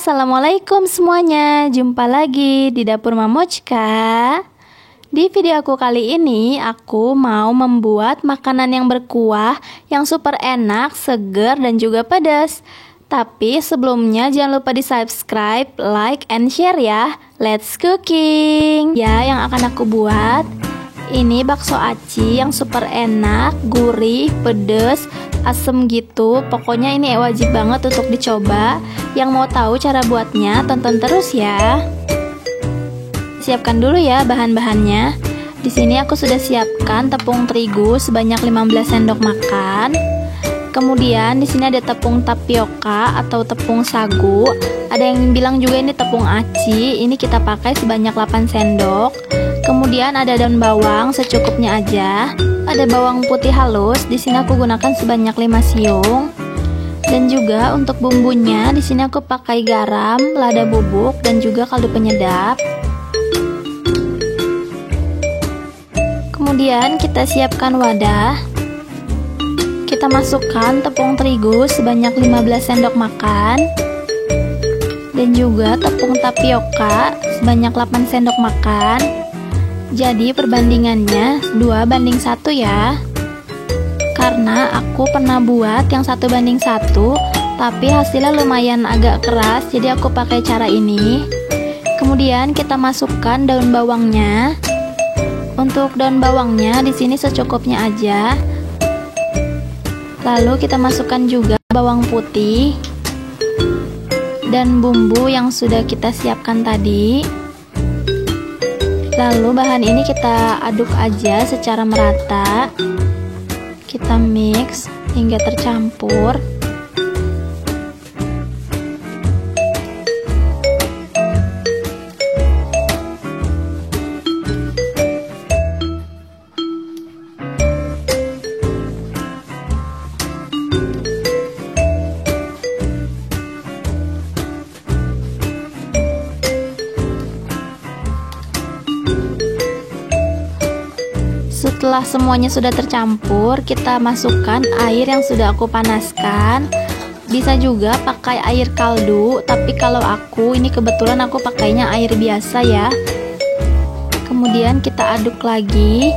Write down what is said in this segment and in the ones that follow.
Assalamualaikum semuanya. Jumpa lagi di Dapur Mamochka. Di video aku kali ini, aku mau membuat makanan yang berkuah, yang super enak, seger, dan juga pedas. Tapi sebelumnya jangan lupa di subscribe, like, and share ya. Let's cooking. Ya, yang akan aku buat ini bakso aci yang super enak, gurih, pedas, asem gitu. Pokoknya ini wajib banget untuk dicoba. Yang mau tahu cara buatnya, tonton terus ya. Siapkan dulu ya bahan-bahannya. Di sini aku sudah siapkan tepung terigu sebanyak 15 sendok makan. Kemudian di sini ada tepung tapioka atau tepung sagu. Ada yang bilang juga ini tepung aci. Ini kita pakai sebanyak 8 sendok. Kemudian ada daun bawang secukupnya aja. Ada bawang putih halus. Di sini aku gunakan sebanyak 5 siung. Dan juga untuk bumbunya di sini aku pakai garam, lada bubuk, dan juga kaldu penyedap. Kemudian kita siapkan wadah. Kita masukkan tepung terigu sebanyak 15 sendok makan. Dan juga tepung tapioka sebanyak 8 sendok makan. Jadi perbandingannya 2:1 ya. Karena aku pernah buat yang 1:1, tapi hasilnya lumayan agak keras, jadi aku pakai cara ini. Kemudian kita masukkan daun bawangnya. Untuk daun bawangnya di sini secukupnya aja. Lalu kita masukkan juga bawang putih dan bumbu yang sudah kita siapkan tadi. Lalu bahan ini kita aduk aja secara merata. Kita mix hingga tercampur. Setelah semuanya sudah tercampur, kita masukkan air yang sudah aku panaskan. Bisa juga pakai air kaldu, tapi kalau aku ini kebetulan aku pakainya air biasa ya. Kemudian kita aduk lagi.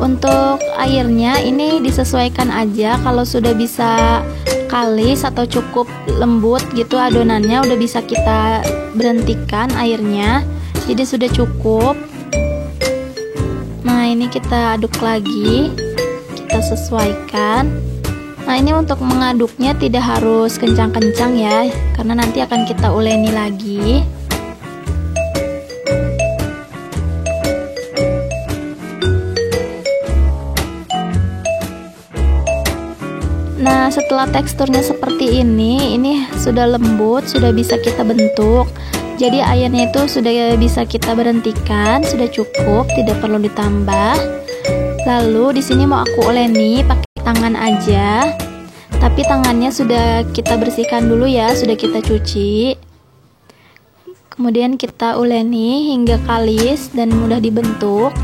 Untuk airnya ini disesuaikan aja, kalau sudah bisa kalis atau cukup lembut gitu adonannya, udah bisa kita berhentikan airnya. Jadi sudah cukup. Nah, ini kita aduk lagi, kita sesuaikan. Nah, ini untuk mengaduknya tidak harus kencang-kencang ya, karena nanti akan kita uleni lagi. Nah, setelah teksturnya seperti ini sudah lembut, sudah bisa kita bentuk. Jadi airnya itu sudah bisa kita berhentikan, sudah cukup, tidak perlu ditambah. Lalu di sini mau aku uleni pakai tangan aja. Tapi tangannya sudah kita bersihkan dulu ya, sudah kita cuci. Kemudian kita uleni hingga kalis dan mudah dibentuk.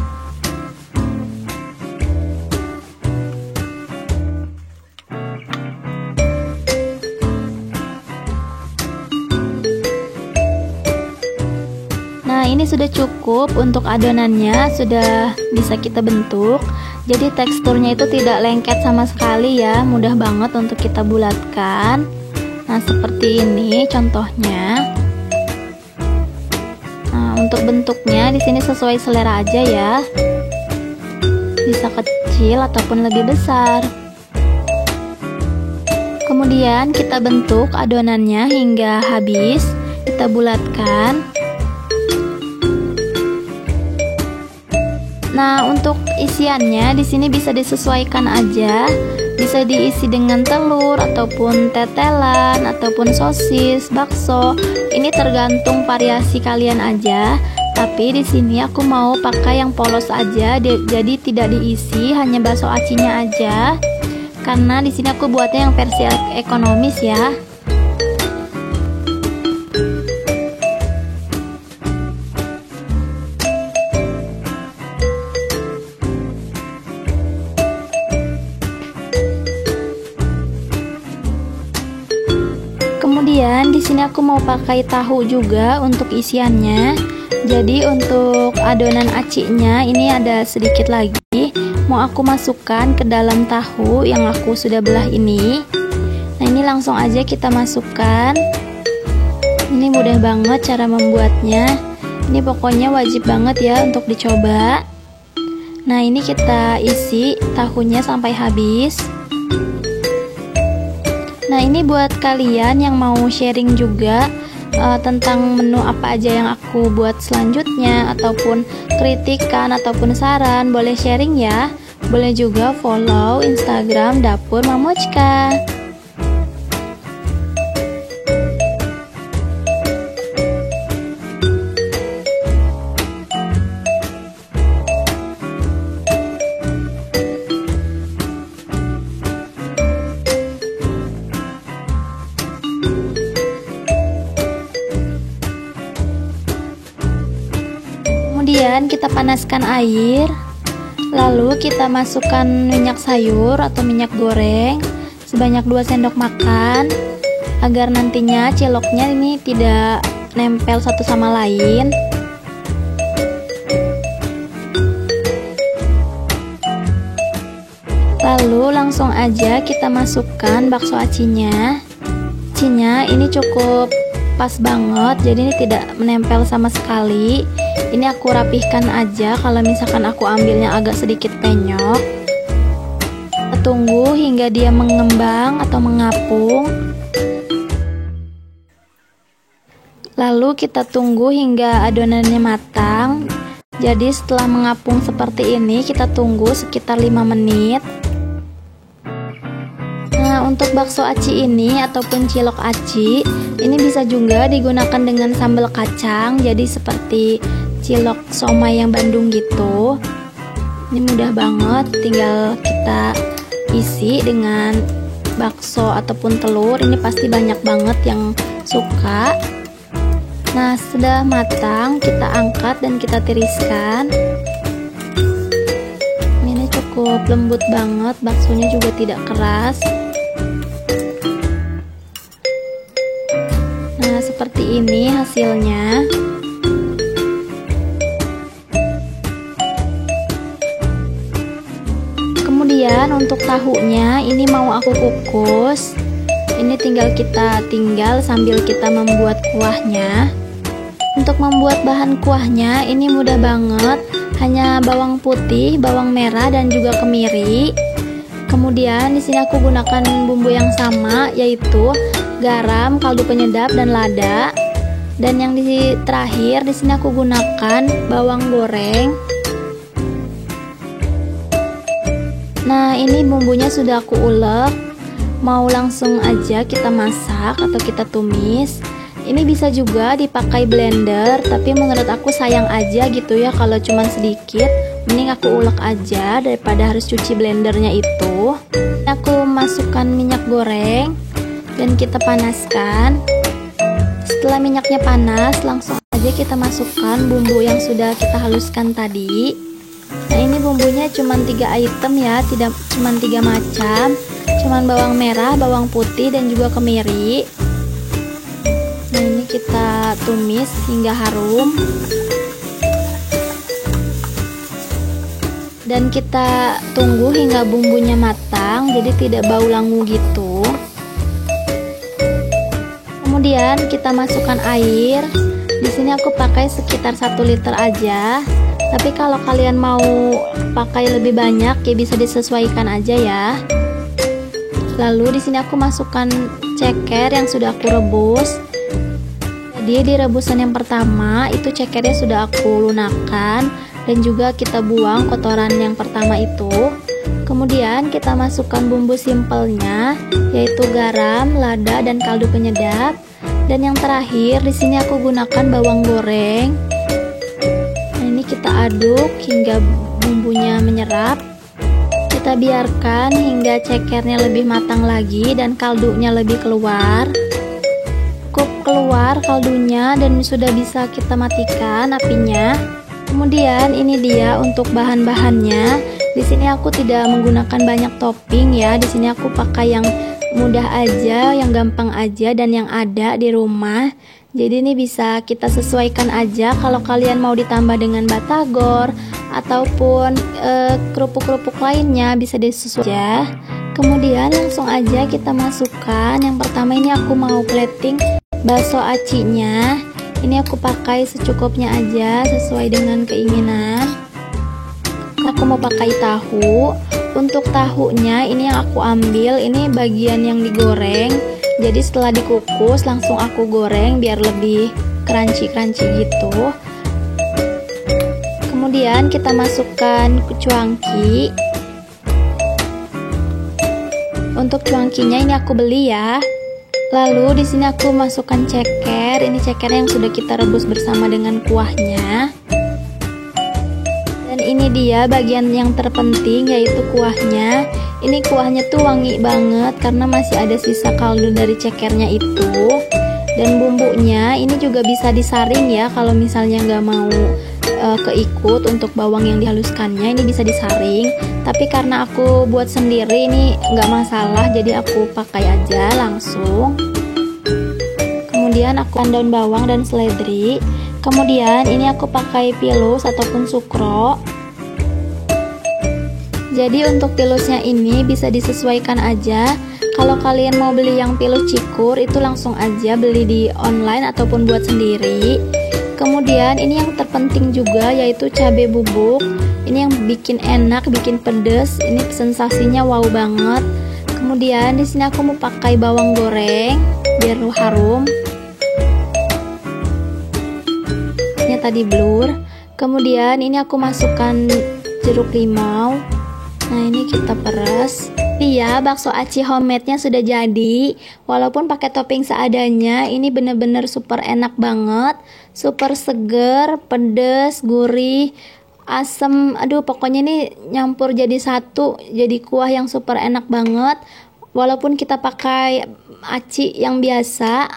Nah, ini sudah cukup untuk adonannya, sudah bisa kita bentuk. Jadi teksturnya itu tidak lengket sama sekali ya, mudah banget untuk kita bulatkan. Nah, seperti ini contohnya. Nah, untuk bentuknya di sini sesuai selera aja ya. Bisa kecil ataupun lebih besar. Kemudian kita bentuk adonannya hingga habis, kita bulatkan. Nah, untuk isiannya di sini bisa disesuaikan aja. Bisa diisi dengan telur ataupun tetelan ataupun sosis, bakso. Ini tergantung variasi kalian aja. Tapi di sini aku mau pakai yang polos aja, jadi tidak diisi, hanya bakso acinya aja. Karena di sini aku buatnya yang versi ekonomis ya. Kemudian di sini sini aku mau pakai tahu juga untuk isiannya. Jadi untuk adonan acinya ini ada sedikit lagi. Mau aku masukkan ke dalam tahu yang aku sudah belah ini. Nah, ini langsung aja kita masukkan. Ini mudah banget cara membuatnya. Ini pokoknya wajib banget ya untuk dicoba. Nah, ini kita isi tahunya sampai habis. Nah, ini buat kalian yang mau sharing juga tentang menu apa aja yang aku buat selanjutnya, ataupun kritikan ataupun saran, boleh sharing ya. Boleh juga follow Instagram Dapur Mamochka. Kemudian kita panaskan air, lalu kita masukkan minyak sayur atau minyak goreng sebanyak 2 sendok makan agar nantinya ciloknya ini tidak nempel satu sama lain. Lalu langsung aja kita masukkan bakso acinya. Acinya ini cukup pas banget, jadi ini tidak menempel sama sekali. Ini aku rapihkan aja kalau misalkan aku ambilnya agak sedikit penyok. Kita tunggu hingga dia mengembang atau mengapung. Lalu kita tunggu hingga adonannya matang. Jadi setelah mengapung seperti ini, kita tunggu sekitar 5 menit. Nah, untuk bakso aci ini ataupun cilok aci, ini bisa juga digunakan dengan sambal kacang. Jadi seperti cilok somai yang Bandung gitu. Ini mudah banget, tinggal kita isi dengan bakso ataupun telur. Ini pasti banyak banget yang suka. Nah, sudah matang, kita angkat dan kita tiriskan. Ini cukup lembut banget, baksonya juga tidak keras. Nah, seperti ini hasilnya. Kemudian untuk tahunya ini mau aku kukus. Ini tinggal sambil kita membuat kuahnya. Untuk membuat bahan kuahnya ini mudah banget, hanya bawang putih, bawang merah dan juga kemiri. Kemudian di sini aku gunakan bumbu yang sama, yaitu garam, kaldu penyedap dan lada. Dan yang terakhir di sini aku gunakan bawang goreng. Nah, ini bumbunya sudah aku ulek. Mau langsung aja kita masak atau kita tumis. Ini bisa juga dipakai blender, tapi menurut aku sayang aja gitu ya kalau cuman sedikit. Mending aku ulek aja daripada harus cuci blendernya itu. Aku masukkan minyak goreng dan kita panaskan. Setelah minyaknya panas, langsung aja kita masukkan bumbu yang sudah kita haluskan tadi. Nah, ini bumbunya cuma 3 item ya, tidak cuma 3 macam. Cuman bawang merah, bawang putih dan juga kemiri. Nah, ini kita tumis hingga harum. Dan kita tunggu hingga bumbunya matang, jadi tidak bau langu gitu. Kemudian kita masukkan air. Di sini aku pakai sekitar 1 liter aja. Tapi kalau kalian mau pakai lebih banyak ya bisa disesuaikan aja ya. Lalu di sini aku masukkan ceker yang sudah aku rebus. Jadi di rebusan yang pertama itu cekernya sudah aku lunakkan dan juga kita buang kotoran yang pertama itu. Kemudian kita masukkan bumbu simpelnya, yaitu garam, lada dan kaldu penyedap. Dan yang terakhir di sini aku gunakan bawang goreng. Nah, ini kita aduk hingga bumbunya menyerap. Kita biarkan hingga cekernya lebih matang lagi dan kaldunya lebih keluar. Cukup keluar kaldunya dan sudah bisa kita matikan apinya. Kemudian ini dia untuk bahan-bahannya. Di sini aku tidak menggunakan banyak topping ya. Di sini aku pakai yang mudah aja, yang gampang aja, dan yang ada di rumah. Jadi ini bisa kita sesuaikan aja. Kalau kalian mau ditambah dengan batagor ataupun kerupuk-kerupuk lainnya bisa disesuaikan. Kemudian langsung aja kita masukkan. Yang pertama ini aku mau plating bakso acinya. Ini aku pakai secukupnya aja sesuai dengan keinginan. Aku mau pakai tahu. Untuk tahunya ini yang aku ambil, ini bagian yang digoreng. Jadi setelah dikukus langsung aku goreng biar lebih crunchy-crunchy gitu. Kemudian kita masukkan cuangki. Untuk cuangkinya ini aku beli ya. Lalu di sini aku masukkan ceker. Ini ceker yang sudah kita rebus bersama dengan kuahnya. Dan ini dia bagian yang terpenting, yaitu kuahnya. Ini kuahnya tuh wangi banget karena masih ada sisa kaldu dari cekernya itu. Dan bumbunya ini juga bisa disaring ya, kalau misalnya nggak mau keikut untuk bawang yang dihaluskannya, ini bisa disaring. Tapi karena aku buat sendiri ini nggak masalah, jadi aku pakai aja langsung. Kemudian aku daun bawang dan seledri. Kemudian ini aku pakai pilus ataupun sukro. Jadi untuk pilusnya ini bisa disesuaikan aja. Kalau kalian mau beli yang pilus cikur itu langsung aja beli di online ataupun buat sendiri. Kemudian ini yang terpenting juga yaitu cabai bubuk. Ini yang bikin enak, bikin pedes. Ini sensasinya wow banget. Kemudian di sini aku mau pakai bawang goreng biar harum. Ini tadi blur. Kemudian ini aku masukkan jeruk limau. Nah ini kita peres. Iya, bakso aci homemade-nya sudah jadi. Walaupun pakai topping seadanya, ini bener-bener super enak banget. Super seger, pedes, gurih, asem. Aduh, pokoknya ini nyampur jadi satu. Jadi kuah yang super enak banget. Walaupun kita pakai aci yang biasa,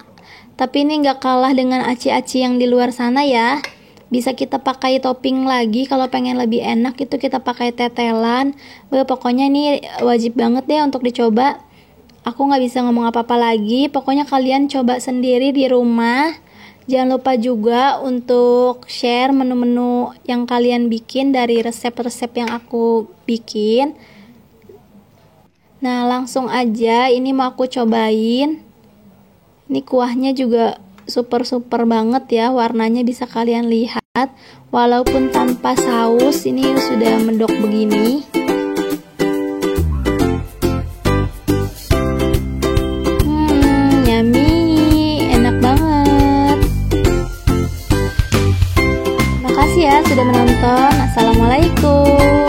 tapi ini nggak kalah dengan aci-aci yang di luar sana ya. Bisa kita pakai topping lagi kalau pengen lebih enak, itu kita pakai tetelan. Pokoknya ini wajib banget deh untuk dicoba. Aku nggak bisa ngomong apa-apa lagi. Pokoknya kalian coba sendiri di rumah. Jangan lupa juga untuk share menu-menu yang kalian bikin dari resep-resep yang aku bikin. Nah langsung aja ini mau aku cobain. Ini kuahnya juga super banget ya, warnanya bisa kalian lihat. Walaupun tanpa saus, ini sudah mendok begini. Yummy, enak banget. Terima kasih ya sudah menonton. Assalamualaikum.